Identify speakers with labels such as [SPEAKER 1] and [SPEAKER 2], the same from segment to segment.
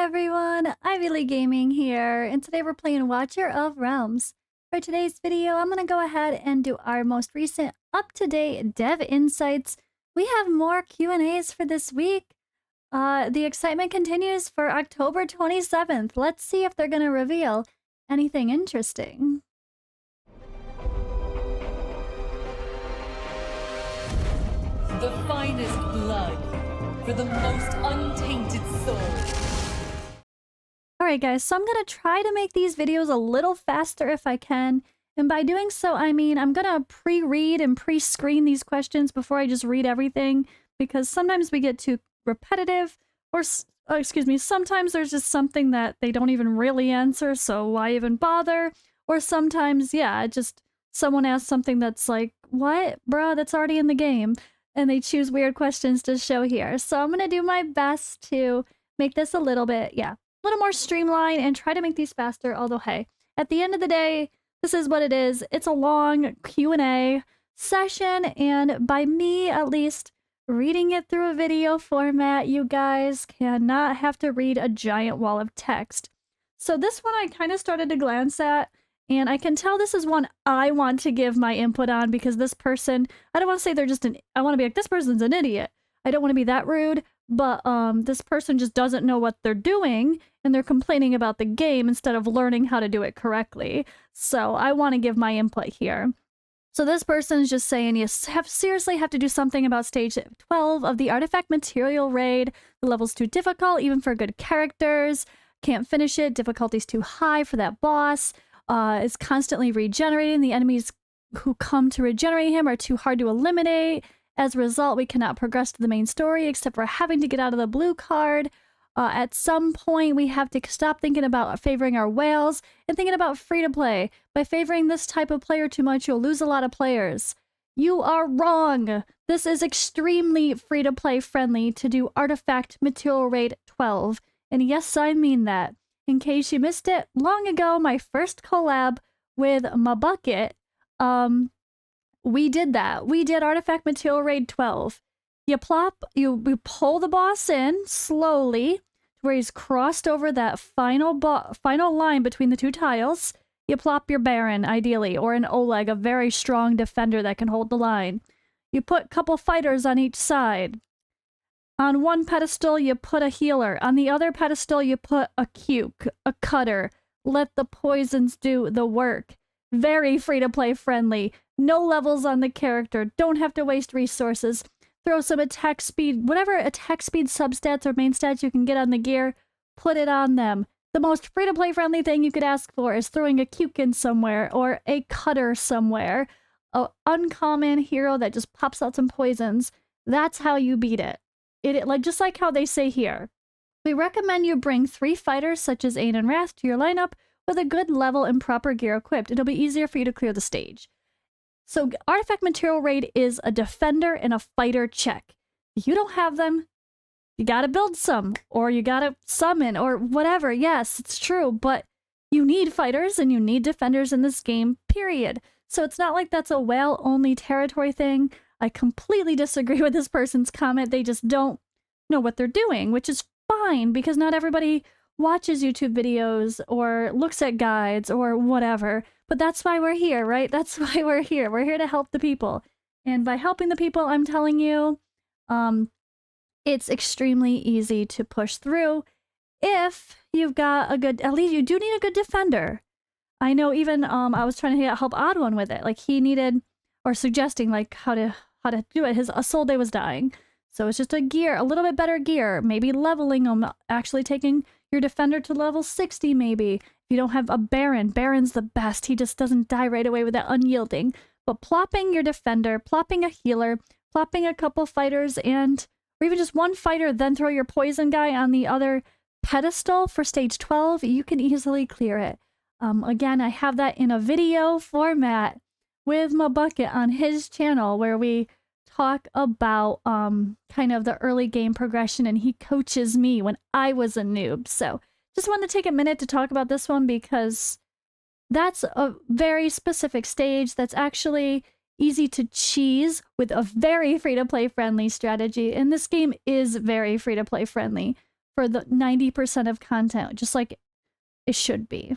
[SPEAKER 1] everyone, Ivy Lee Gaming here, and today we're playing Watcher of Realms. For today's video, I'm going to go ahead and do our most recent up-to-date dev insights. We have more Q&As for this week. The excitement continues for October 27th. Let's see if they're going to reveal anything interesting.
[SPEAKER 2] The finest blood for the most untainted soul.
[SPEAKER 1] Alright guys, so I'm going to try to make these videos a little faster if I can. And by doing so, I mean I'm going to pre-read and pre-screen these questions before I just read everything. Because sometimes we get too repetitive, or sometimes there's just something that they don't even really answer, so why even bother? Or sometimes, yeah, just someone asks something that's like, what? Bruh, that's already in the game. And they choose weird questions to show here. So I'm going to do my best to make this a little bit, a little more streamlined and try to make these faster. Although, hey, at the end of the day, this is what it is. It's a long Q&A session, and by me, at least, reading it through a video format, you guys cannot have to read a giant wall of text. So this one I kind of started to glance at, and I can tell this is one I want to give my input on because this person, I don't want to say they're just I want to be like, this person's an idiot. I don't want to be that rude, but this person just doesn't know what they're doing, and they're complaining about the game instead of learning how to do it correctly. So I want to give my input here. So this person's just saying you seriously have to do something about stage 12 of the artifact material raid. The level's too difficult, even for good characters. Can't finish it. Difficulty's too high for that boss. It's constantly regenerating. The enemies who come to regenerate him are too hard to eliminate. As a result, we cannot progress to the main story except for having to get out of the blue card. At some point, we have to stop thinking about favoring our whales and thinking about free-to-play. By favoring this type of player too much, you'll lose a lot of players. You are wrong! This is extremely free-to-play friendly to do Artifact Material Raid 12. And yes, I mean that. In case you missed it, long ago, my first collab with Mabucket, we did that. We did Artifact Material Raid 12. You pull the boss in slowly to where he's crossed over that final line between the two tiles. You plop your Baron, ideally, or an Oleg, a very strong defender that can hold the line. You put a couple fighters on each side. On one pedestal, you put a healer. On the other pedestal, you put a Cuke, a cutter. Let the poisons do the work. Very free-to-play friendly. No levels on the character. Don't have to waste resources. Throw some attack speed, whatever attack speed substats or main stats you can get on the gear, put it on them. The most free-to-play friendly thing you could ask for is throwing a Cuke in somewhere, or a cutter somewhere. An uncommon hero that just pops out some poisons. That's how you beat it. Just like how they say here. We recommend you bring 3 fighters such as Ain and Wrath to your lineup with a good level and proper gear equipped. It'll be easier for you to clear the stage. So Artifact Material Raid is a defender and a fighter check. If you don't have them, you gotta build some, or you gotta summon, or whatever. Yes, it's true, but you need fighters and you need defenders in this game, period. So it's not like that's a whale-only territory thing. I completely disagree with this person's comment. They just don't know what they're doing, which is fine, because not everybody watches YouTube videos or looks at guides or whatever. But that's why we're here, right? That's why we're here. We're here to help the people. And by helping the people, I'm telling you, it's extremely easy to push through if you've got a good, at least you do need a good defender. I know even, I was trying to help Odd One with it. Like he needed, or suggesting like how to do it. His Isolde was dying. So it's just a little bit better gear. Maybe leveling them, actually taking your defender to level 60 maybe. If you don't have a Baron, Baron's the best. He just doesn't die right away with that unyielding. But plopping your defender, plopping a healer, plopping a couple fighters, or even just one fighter, then throw your poison guy on the other pedestal for stage 12, you can easily clear it. Again, I have that in a video format with Mabucket on his channel where we talk about kind of the early game progression, and he coaches me when I was a noob. So just wanted to take a minute to talk about this one because that's a very specific stage that's actually easy to cheese with a very free-to-play friendly strategy, and this game is very free-to-play friendly. for the 90% of content, just like it should be.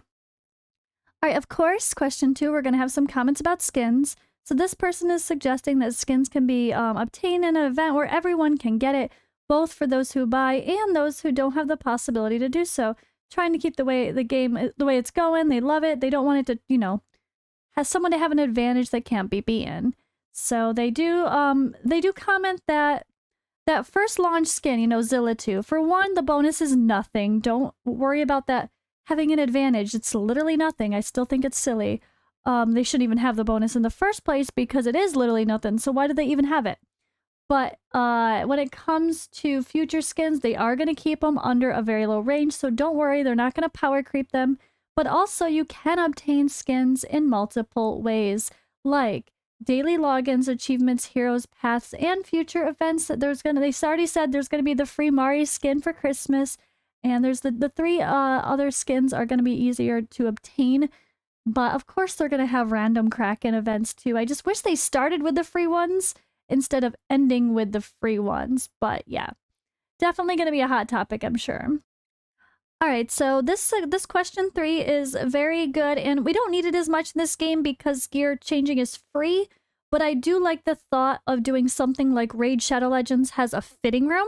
[SPEAKER 1] All right, of course, question 2, we're going to have some comments about skins. So this person is suggesting that skins can be obtained in an event where everyone can get it, both for those who buy and those who don't have the possibility to do so. Trying to keep the game the way it's going. They love it. They don't want it to, you know, has someone to have an advantage that can't be beaten. So they do comment that that first launch skin, you know, Zilla 2, for one, the bonus is nothing. Don't worry about that having an advantage. It's literally nothing. I still think it's silly. They shouldn't even have the bonus in the first place because it is literally nothing. So why do they even have it? But when it comes to future skins, they are going to keep them under a very low range. So don't worry, they're not going to power creep them. But also you can obtain skins in multiple ways, like daily logins, achievements, heroes, paths, and future events. They already said there's going to be the free Mari skin for Christmas. And there's the 3 other skins are going to be easier to obtain. But of course they're going to have random Kraken events too. I just wish they started with the free ones instead of ending with the free ones. But yeah, definitely going to be a hot topic, I'm sure. All right, so this question 3 is very good, and we don't need it as much in this game because gear changing is free, but I do like the thought of doing something like Raid Shadow Legends has a fitting room.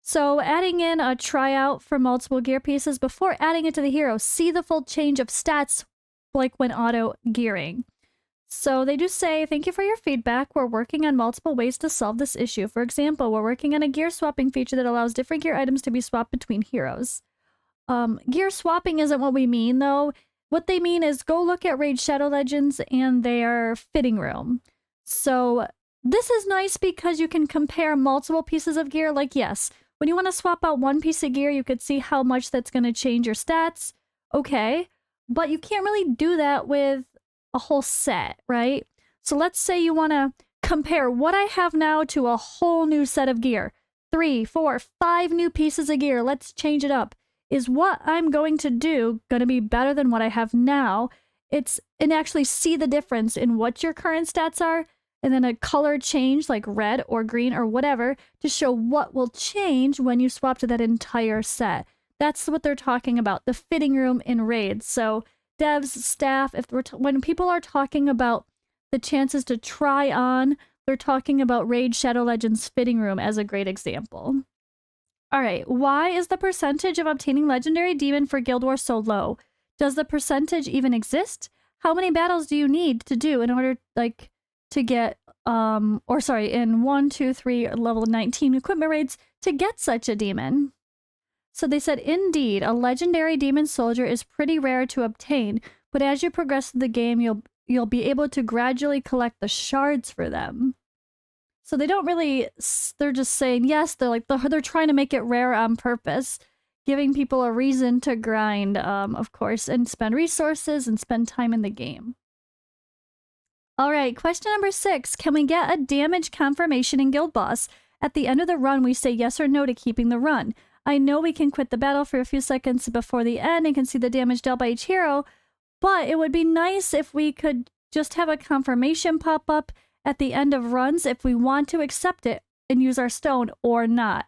[SPEAKER 1] So adding in a tryout for multiple gear pieces before adding it to the hero. See the full change of stats like when auto gearing. So they do say, thank you for your feedback. We're working on multiple ways to solve this issue. For example, we're working on a gear swapping feature that allows different gear items to be swapped between heroes. Gear swapping isn't what we mean, though. What they mean is go look at Raid Shadow Legends and their fitting room. So this is nice because you can compare multiple pieces of gear. Like, yes, when you want to swap out one piece of gear, you could see how much that's going to change your stats. Okay, but you can't really do that with a whole set, right? So let's say you want to compare what I have now to a whole new set of gear. 3, 4, 5 new pieces of gear. Let's change it up. Is what I'm going to do going to be better than what I have now? And actually see the difference in what your current stats are, and then a color change like red or green or whatever to show what will change when you swap to that entire set. That's what they're talking about, the fitting room in raids. So devs, staff, when people are talking about the chances to try on, they're talking about Raid Shadow Legends fitting room as a great example. All right, why is the percentage of obtaining Legendary Demon for Guild Wars so low? Does the percentage even exist? How many battles do you need to do in order, like, to get, in 1, 2, 3, level 19 equipment raids to get such a demon? So they said, indeed, a Legendary Demon Soldier is pretty rare to obtain, but as you progress through the game, you'll be able to gradually collect the shards for them. So they don't really, they're just saying, yes, they're trying to make it rare on purpose, giving people a reason to grind, of course, and spend resources and spend time in the game. All right, question number 6. Can we get a damage confirmation in Guild Boss? At the end of the run, we say yes or no to keeping the run. I know we can quit the battle for a few seconds before the end and can see the damage dealt by each hero, but it would be nice if we could just have a confirmation pop up at the end of runs if we want to accept it and use our stone or not.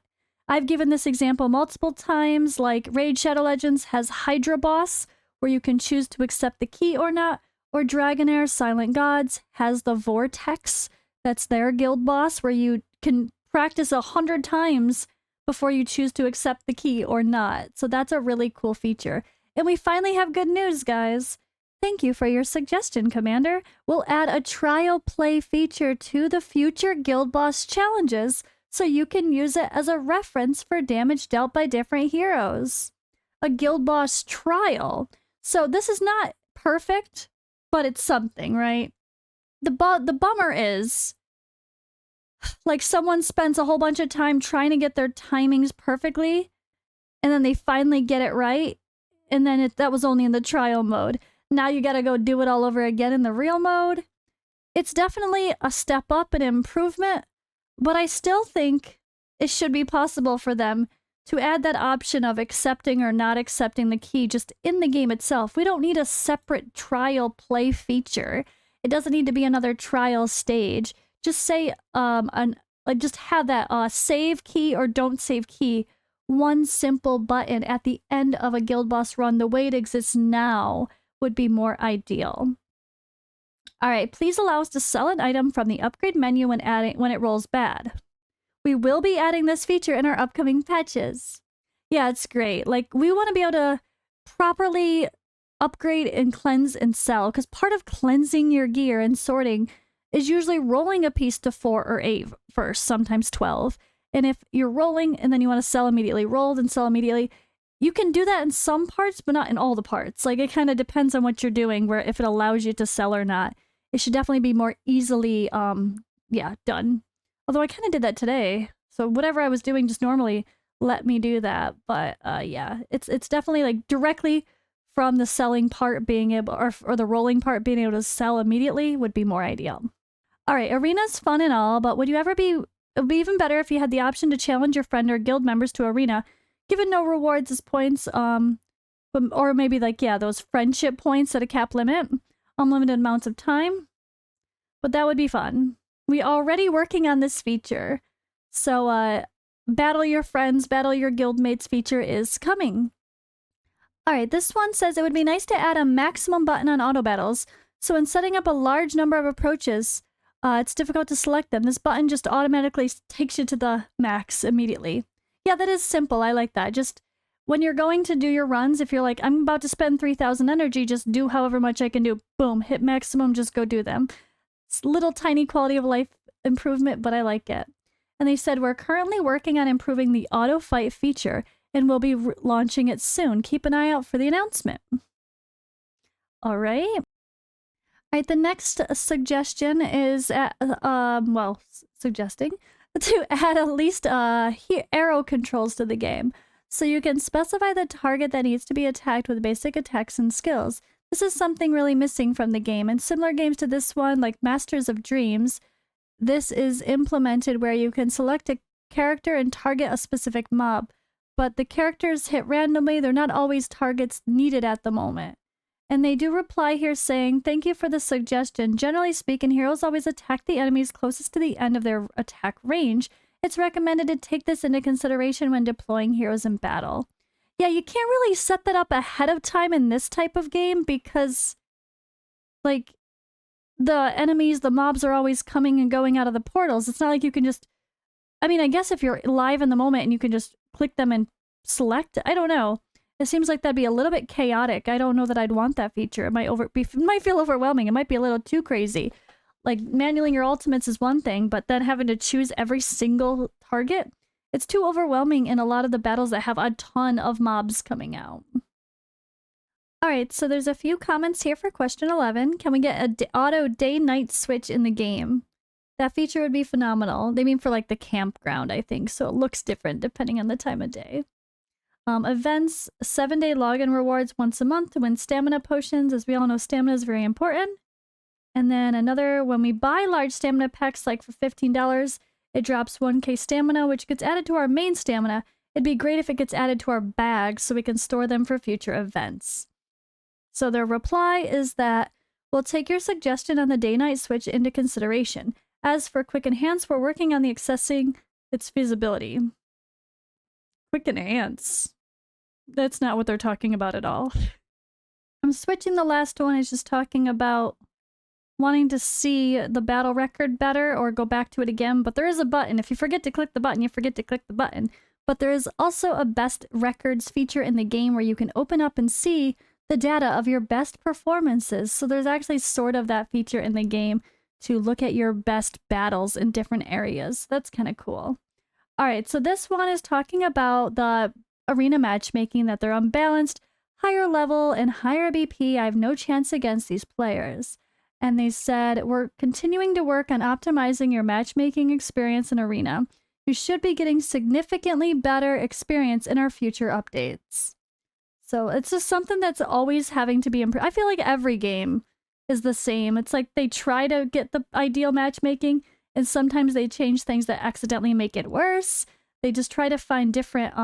[SPEAKER 1] I've given this example multiple times, like Raid Shadow Legends has Hydra Boss, where you can choose to accept the key or not, or Dragonair Silent Gods has the Vortex, that's their guild boss, where you can practice 100 times before you choose to accept the key or not. So that's a really cool feature. And we finally have good news, guys. Thank you for your suggestion, Commander. We'll add a trial play feature to the future Guild Boss challenges so you can use it as a reference for damage dealt by different heroes. A Guild Boss trial. So this is not perfect, but it's something, right? The bummer is, like, someone spends a whole bunch of time trying to get their timings perfectly, and then they finally get it right, and then that was only in the trial mode. Now you gotta go do it all over again in the real mode. It's definitely a step up, an improvement, but I still think it should be possible for them to add that option of accepting or not accepting the key just in the game itself. We don't need a separate trial play feature. It doesn't need to be another trial stage. Just say, just have that save key or don't save key one simple button at the end of a guild boss run the way it exists now would be more ideal. All right, please allow us to sell an item from the upgrade menu when it rolls bad. We will be adding this feature in our upcoming patches. Yeah, it's great. Like, we want to be able to properly upgrade and cleanse and sell, because part of cleansing your gear and sorting is usually rolling a piece to 4 or 8 first, sometimes 12. And if you're rolling and then you want to sell immediately, rolled and sell immediately, you can do that in some parts, but not in all the parts. Like, it kind of depends on what you're doing, where if it allows you to sell or not. It should definitely be more easily, done. Although I kind of did that today. So whatever I was doing just normally let me do that. But yeah, it's definitely like directly from the selling part being able, or the rolling part being able to sell immediately would be more ideal. All right, arena's fun and all, but would you ever be, it would be even better if you had the option to challenge your friend or guild members to arena, given no rewards as points, or maybe like, yeah, those friendship points at a cap limit, unlimited amounts of time. But that would be fun. We already working on this feature. So, battle your friends, battle your guildmates feature is coming. All right, this one says it would be nice to add a maximum button on auto battles. So when setting up a large number of approaches, it's difficult to select them. This button just automatically takes you to the max immediately. Yeah, that is simple. I like that. Just when you're going to do your runs, if you're like, I'm about to spend 3,000 energy, just do however much I can do. Boom, hit maximum, just go do them. It's little tiny quality of life improvement, but I like it. And they said, we're currently working on improving the auto fight feature and we'll be launching it soon. Keep an eye out for the announcement. All right. All right, the next suggestion is, suggesting to add at least arrow controls to the game. So you can specify the target that needs to be attacked with basic attacks and skills. This is something really missing from the game. And similar games to this one, like Masters of Dreams, this is implemented where you can select a character and target a specific mob. But the characters hit randomly. They're not always targets needed at the moment. And they do reply here saying, thank you for the suggestion. Generally speaking, heroes always attack the enemies closest to the end of their attack range. It's recommended to take this into consideration when deploying heroes in battle. Yeah, you can't really set that up ahead of time in this type of game because, like, the enemies, the mobs are always coming and going out of the portals. It's not like you can just... I mean, I guess if you're live in the moment and you can just click them and select, I don't know. It seems like that'd be a little bit chaotic. I don't know that I'd want that feature. It might feel overwhelming. It might be a little too crazy. Like, manualing your ultimates is one thing, but then having to choose every single target, it's too overwhelming in a lot of the battles that have a ton of mobs coming out. All right, so there's a few comments here for question 11. Can we get an auto day-night switch in the game? That feature would be phenomenal. They mean for like the campground, I think, so it looks different depending on the time of day. Events, 7-day login rewards once a month to win stamina potions. As we all know, stamina is very important. And then another, when we buy large stamina packs, like for $15, it drops 1k stamina, which gets added to our main stamina. It'd be great if it gets added to our bags so we can store them for future events. So their reply is that we'll take your suggestion on the day-night switch into consideration. As for Quick Enhance, we're working on the accessing its feasibility. Quick Enhance. That's not what they're talking about at all. I'm switching. The last one is just talking about wanting to see the battle record better or go back to it again, but there is a button. If you forget to click the button, you forget to click the button. But there is also a best records feature in the game where you can open up and see the data of your best performances. So there's actually sort of that feature in the game to look at your best battles in different areas. That's kind of cool. All right, so this one is talking about the arena matchmaking, that they're unbalanced, higher level, and higher BP. I have no chance against these players. And they said, we're continuing to work on optimizing your matchmaking experience in Arena. You should be getting significantly better experience in our future updates. So it's just something that's always having to be improved. I feel like every game is the same. It's like they try to get the ideal matchmaking, and sometimes they change things that accidentally make it worse. They just try to find different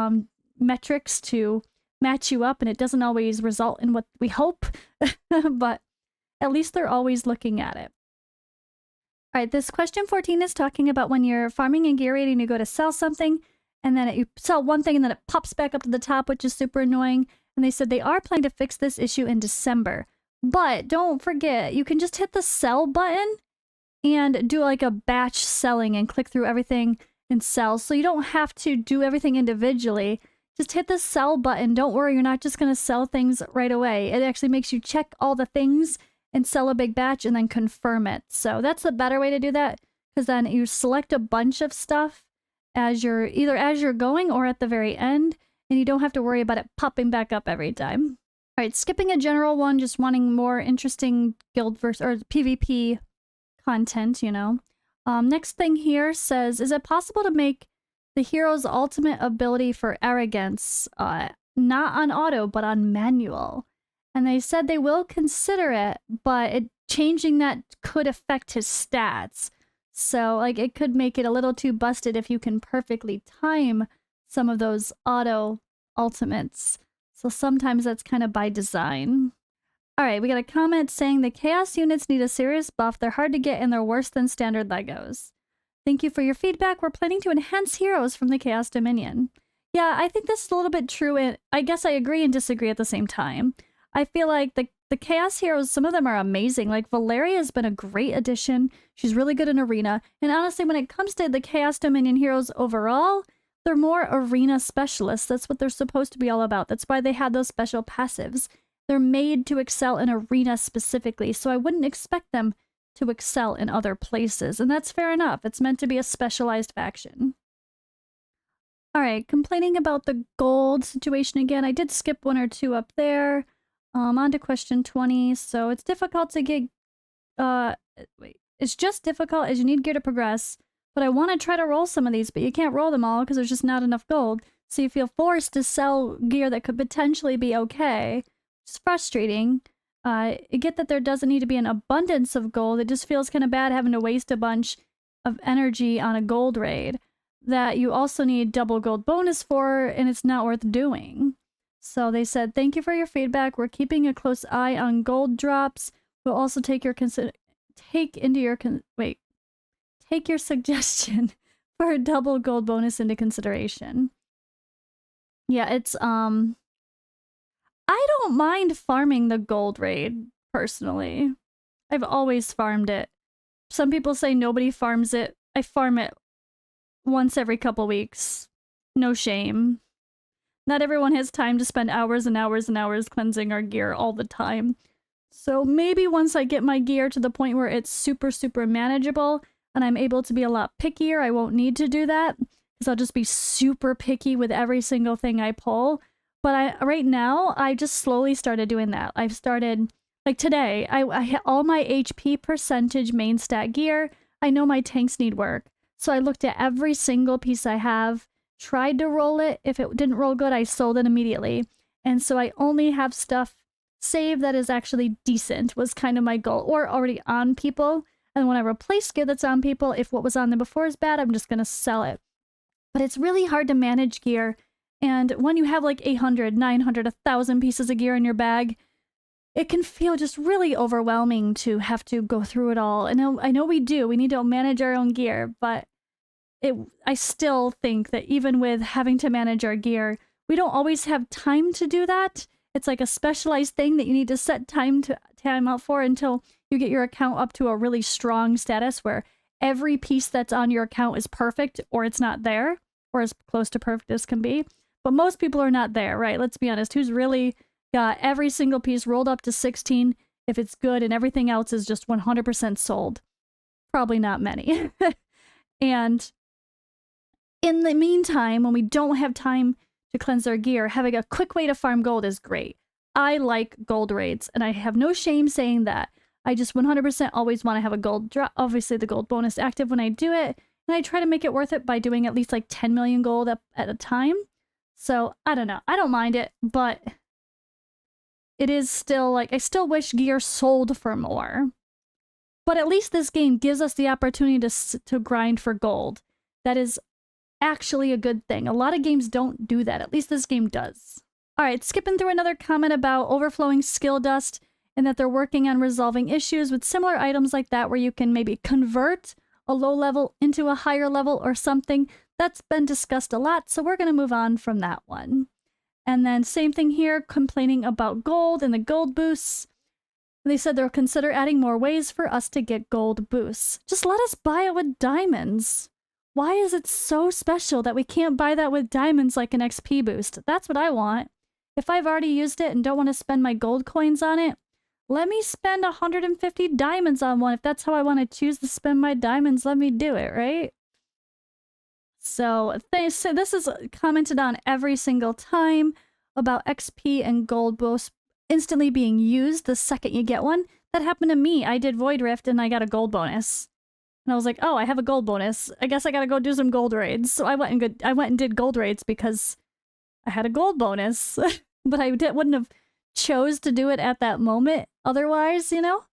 [SPEAKER 1] metrics to match you up, and it doesn't always result in what we hope, but at least they're always looking at it. All right, this question 14 is talking about when you're farming and gear rating to go to sell something, and then you sell one thing and then it pops back up to the top, which is super annoying. And they said they are planning to fix this issue in December. But don't forget, you can just hit the sell button and do like a batch selling and click through everything and sell. So you don't have to do everything individually. Just hit the sell button. Don't worry, you're not just going to sell things right away. It actually makes you check all the things and sell a big batch and then confirm it. So that's the better way to do that, because then you select a bunch of stuff as you're going or at the very end, and you don't have to worry about it popping back up every time. All right, skipping a general one, just wanting more interesting guild versus or PvP content, you know. Next thing here says, is it possible to make the hero's ultimate ability for arrogance not on auto but on manual? And they said they will consider it, but changing that could affect his stats. So like it could make it a little too busted if you can perfectly time some of those auto ultimates. So sometimes that's kind of by design. All right, we got a comment saying the Chaos units need a serious buff. They're hard to get and they're worse than standard Legos. Thank you for your feedback. We're planning to enhance heroes from the Chaos Dominion. Yeah, I think this is a little bit true, and I guess I agree and disagree at the same time. I feel like the Chaos heroes, some of them are amazing. Like Valeria has been a great addition. She's really good in Arena. And honestly, when it comes to the Chaos Dominion heroes overall, they're more Arena specialists. That's what they're supposed to be all about. That's why they had those special passives. They're made to excel in Arena specifically, so I wouldn't expect them to excel in other places. And that's fair enough. It's meant to be a specialized faction. All right, complaining about the gold situation again. I did skip one or two up there. On to question 20. So it's difficult to get, it's just difficult as you need gear to progress, but I want to try to roll some of these, but you can't roll them all because there's just not enough gold. So you feel forced to sell gear that could potentially be okay. It's frustrating. I get that there doesn't need to be an abundance of gold. It just feels kind of bad having to waste a bunch of energy on a gold raid that you also need double gold bonus for, and it's not worth doing. So they said, thank you for your feedback. We're keeping a close eye on gold drops. We'll also take your suggestion for a double gold bonus into consideration. Yeah, it's I don't mind farming the gold raid personally. I've always farmed it. Some people say nobody farms it. I farm it once every couple weeks. No shame. Not everyone has time to spend hours and hours and hours cleansing our gear all the time. So maybe once I get my gear to the point where it's super, super manageable and I'm able to be a lot pickier, I won't need to do that because I'll just be super picky with every single thing I pull. But right now, I just slowly started doing that. I've started, like today, I hit all my HP percentage main stat gear. I know my tanks need work. So I looked at every single piece I have, tried to roll it. If it didn't roll good, I sold it immediately. And so I only have stuff saved that is actually decent, was kind of my goal, or already on people. And when I replace gear that's on people, if what was on there before is bad, I'm just going to sell it. But it's really hard to manage gear. And when you have like 800, 900, 1,000 pieces of gear in your bag, it can feel just really overwhelming to have to go through it all. And I know we do. We need to manage our own gear, but I still think that even with having to manage our gear, we don't always have time to do that. It's like a specialized thing that you need to set time out for until you get your account up to a really strong status where every piece that's on your account is perfect, or it's not there, or as close to perfect as can be. But most people are not there, right? Let's be honest. Who's really got every single piece rolled up to 16 if it's good and everything else is just 100% sold? Probably not many. And in the meantime, when we don't have time to cleanse our gear, having a quick way to farm gold is great. I like gold raids, and I have no shame saying that. I just 100% always want to have a gold drop, obviously the gold bonus active when I do it, and I try to make it worth it by doing at least like 10 million gold up at a time. So, I don't know. I don't mind it, but it is still like, I still wish gear sold for more. But at least this game gives us the opportunity to grind for gold. That is actually a good thing. A lot of games don't do that. At least this game does. All right, skipping through another comment about overflowing skill dust and that they're working on resolving issues with similar items like that where you can maybe convert a low level into a higher level or something. that's been discussed a lot, so we're going to move on from that one. And then same thing here, complaining about gold and the gold boosts. They said they'll consider adding more ways for us to get gold boosts. Just let us buy it with diamonds. Why is it so special that we can't buy that with diamonds like an XP boost? That's what I want. If I've already used it and don't want to spend my gold coins on it, let me spend 150 diamonds on one. If that's how I want to choose to spend my diamonds, let me do it, right? So this is commented on every single time about XP and gold boosts instantly being used the second you get one. That happened to me. I did Void Rift and I got a gold bonus. And I was like, oh, I have a gold bonus. I guess I gotta go do some gold raids. So I went and did gold raids because I had a gold bonus. But I wouldn't have chose to do it at that moment otherwise, you know?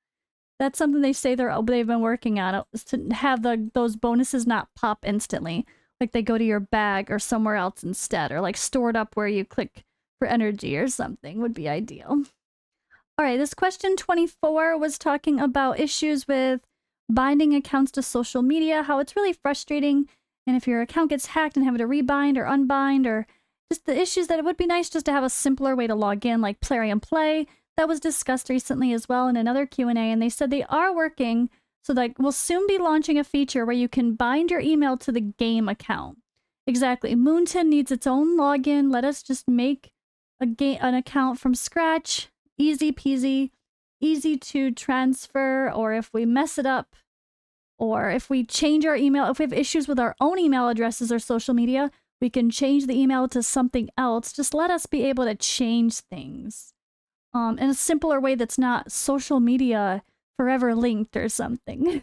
[SPEAKER 1] That's something they say they've been working on, is to have those bonuses not pop instantly. Like they go to your bag or somewhere else instead, or like stored up where you click for energy or something would be ideal. All right, this question 24 was talking about issues with binding accounts to social media, how it's really frustrating, and if your account gets hacked and having to rebind or unbind, or just the issues that it would be nice just to have a simpler way to log in, like Plarium Play. That was discussed recently as well in another Q&A, and they said they are working, so that we'll soon be launching a feature where you can bind your email to the game account. Exactly. Moonton needs its own login. Let us just make an account from scratch. Easy peasy. Easy to transfer, or if we mess it up, or if we change our email, if we have issues with our own email addresses or social media, we can change the email to something else. Just let us be able to change things in a simpler way that's not social media forever linked or something.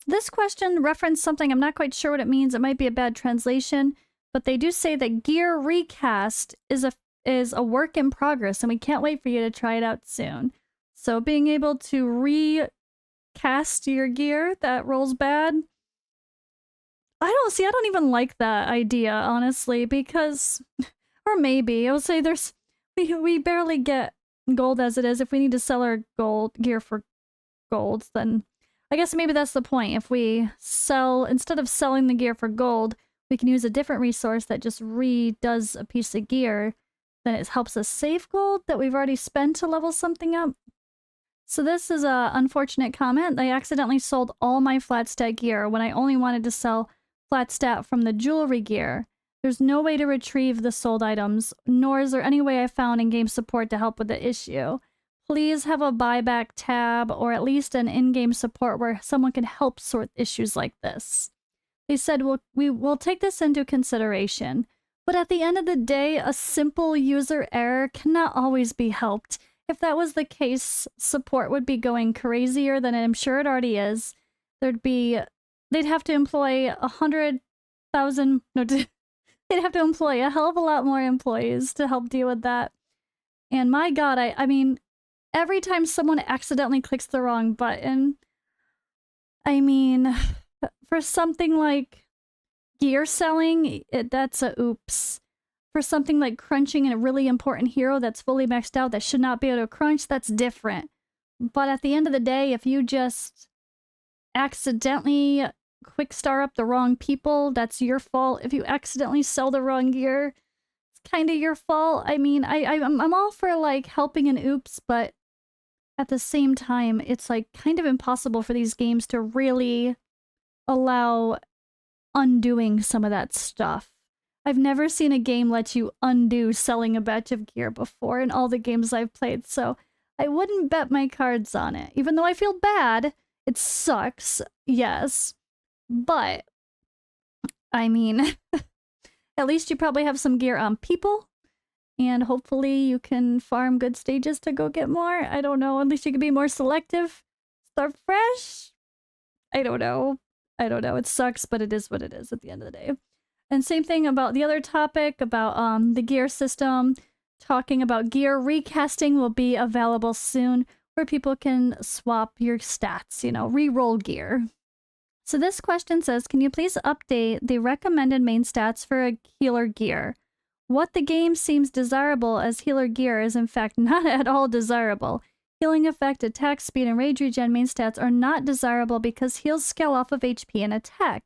[SPEAKER 1] This question referenced something, I'm not quite sure what it means. It might be a bad translation, but they do say that Gear Recast is a work in progress, and we can't wait for you to try it out soon. So being able to recast your gear that rolls bad, I don't even like that idea, honestly, because, or maybe, I would say we barely get gold as it is. If we need to sell our gear for gold, then I guess maybe that's the point. If we instead of selling the gear for gold, we can use a different resource that just redoes a piece of gear, then it helps us save gold that we've already spent to level something up. So this is a unfortunate comment. I accidentally sold all my flat stat gear when I only wanted to sell flat stat from the jewelry gear. There's no way to retrieve the sold items, nor is there any way I found in-game support to help with the issue. Please have a buyback tab, or at least an in-game support where someone can help sort issues like this. They said, we will take this into consideration, but at the end of the day, a simple user error cannot always be helped. If that was the case, support would be going crazier than I'm sure it already is. They'd have to employ 100,000, no, they'd have to employ a hell of a lot more employees to help deal with that. And my god, I mean, every time someone accidentally clicks the wrong button, I mean, for something like gear selling, that's a oops. For something like crunching a really important hero that's fully maxed out that should not be able to crunch, that's different. But at the end of the day, if you just accidentally quick star up the wrong people, that's your fault. If you accidentally sell the wrong gear, it's kind of your fault. I mean, I'm all for like helping an oops, but at the same time, it's like kind of impossible for these games to really allow undoing some of that stuff. I've never seen a game let you undo selling a batch of gear before in all the games I've played, so I wouldn't bet my cards on it. Even though I feel bad, it sucks, yes. But, I mean, at least you probably have some gear on people, and hopefully you can farm good stages to go get more. I don't know, at least you can be more selective. Start fresh? I don't know. It sucks, but it is what it is at the end of the day. And same thing about the other topic about the gear system, talking about gear recasting will be available soon where people can swap your stats, you know, re-roll gear. So this question says, can you please update the recommended main stats for a healer gear? What the game seems desirable as healer gear is in fact not at all desirable. Healing effect, attack speed, and rage regen main stats are not desirable because heals scale off of HP and attack.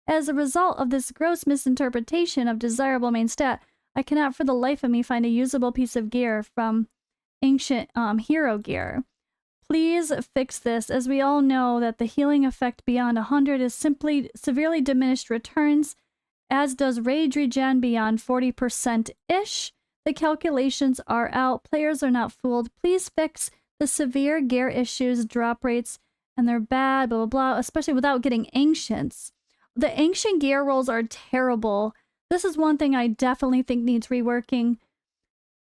[SPEAKER 1] As a result of this gross misinterpretation of desirable main stat, I cannot for the life of me find a usable piece of gear from ancient hero gear. Please fix this, as we all know that the healing effect beyond 100 is simply severely diminished returns, as does rage regen beyond 40%-ish. The calculations are out. Players are not fooled. Please fix the severe gear issues, drop rates, and they're bad, blah, blah, blah, especially without getting ancients. The ancient gear rolls are terrible. This is one thing I definitely think needs reworking.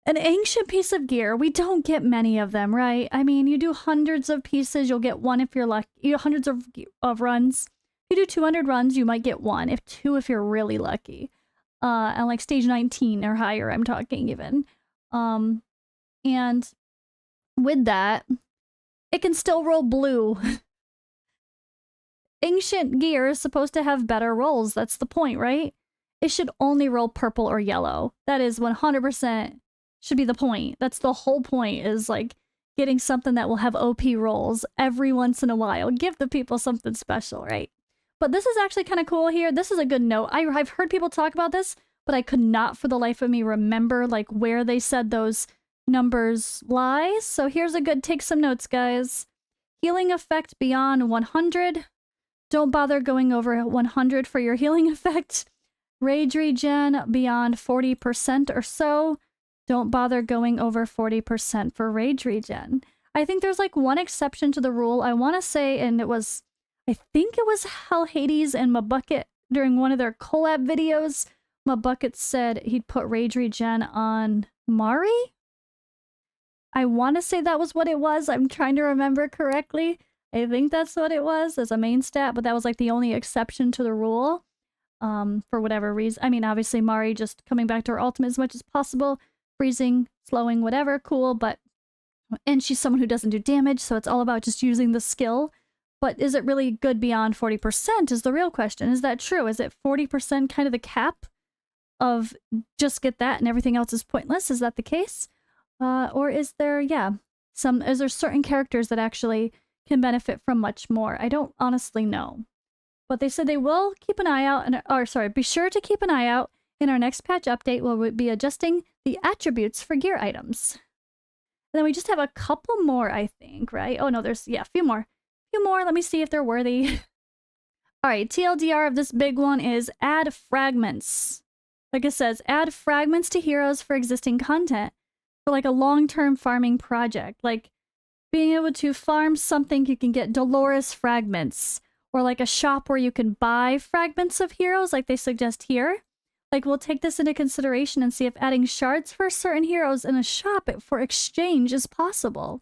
[SPEAKER 1] An ancient piece of gear, we don't get many of them, right? I mean, you do hundreds of pieces, you'll get one if you're lucky. You do hundreds of runs. If you do 200 runs, you might get one. If two, if you're really lucky. And like stage 19 or higher, I'm talking even. And with that, it can still roll blue. Ancient gear is supposed to have better rolls. That's the point, right? It should only roll purple or yellow. That is 100% should be the point. That's the whole point, is like getting something that will have OP rolls every once in a while. Give the people something special, right? But this is actually kind of cool here. This is a good note. I've heard people talk about this, but I could not for the life of me remember like where they said those numbers lie. So here's a good take some notes, guys. Healing effect beyond 100. Don't bother going over 100 for your healing effect. Rage regen beyond 40% or so. Don't bother going over 40% for rage regen. I think there's like one exception to the rule. I want to say, and I think it was Hell Hades and Mabucket during one of their collab videos. Mabucket said he'd put rage regen on Mari. I want to say that was what it was. I'm trying to remember correctly. I think that's what it was as a main stat, but that was like the only exception to the rule. For whatever reason. I mean, obviously Mari just coming back to her ultimate as much as possible. Freezing, slowing, whatever, cool, but... And she's someone who doesn't do damage, so it's all about just using the skill. But is it really good beyond 40% is the real question. Is that true? Is it 40% kind of the cap of just get that and everything else is pointless? Is that the case? Or is there, is there certain characters that actually can benefit from much more? I don't honestly know. But they said they will keep an eye out, be sure to keep an eye out in our next patch update where we'll be adjusting the attributes for gear items. And then we just have a couple more, I think, right? Oh no, there's, a few more. Let me see if they're worthy. All right, TLDR of this big one is add fragments. Like it says, add fragments to heroes for existing content for like a long-term farming project. Like being able to farm something, you can get Dolores fragments, or like a shop where you can buy fragments of heroes like they suggest here. Like, we'll take this into consideration and see if adding shards for certain heroes in a shop for exchange is possible.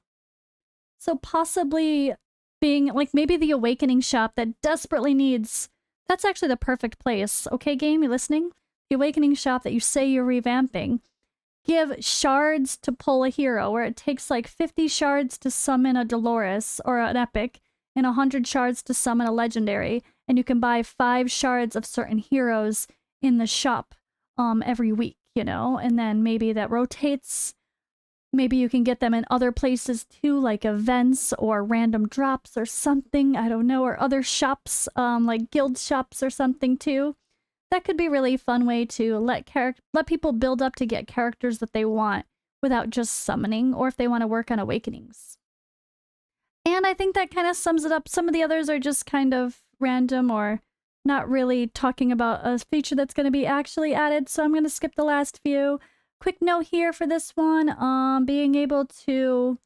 [SPEAKER 1] So possibly being, like, maybe the Awakening shop that desperately needs... That's actually the perfect place. Okay, game, you listening? The Awakening shop that you say you're revamping. Give shards to pull a hero, where it takes, like, 50 shards to summon a Dolores or an epic, and 100 shards to summon a legendary, and you can buy 5 shards of certain heroes in the shop every week, you know? And then maybe that rotates. Maybe you can get them in other places too, like events or random drops or something, I don't know, or other shops, like guild shops or something too. That could be a really fun way to let people build up to get characters that they want without just summoning, or if they want to work on awakenings. And I think that kind of sums it up. Some of the others are just kind of random or not really talking about a feature that's going to be actually added, so I'm going to skip the last few. Quick note here for this one, being able to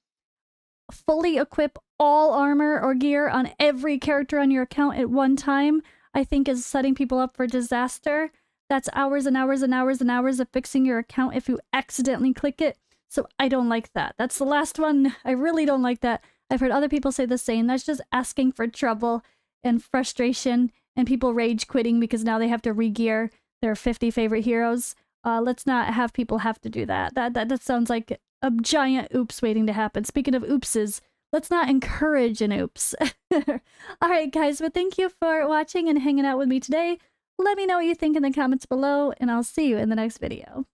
[SPEAKER 1] fully equip all armor or gear on every character on your account at one time, I think is setting people up for disaster. That's hours and hours and hours and hours of fixing your account if you accidentally click it, so I don't like that. That's the last one. I really don't like that. I've heard other people say the same. That's just asking for trouble and frustration, and people rage quitting because now they have to re-gear their 50 favorite heroes. Let's not have people have to do that. That sounds like a giant oops waiting to happen. Speaking of oopses, let's not encourage an oops. Alright guys, but thank you for watching and hanging out with me today. Let me know what you think in the comments below, and I'll see you in the next video.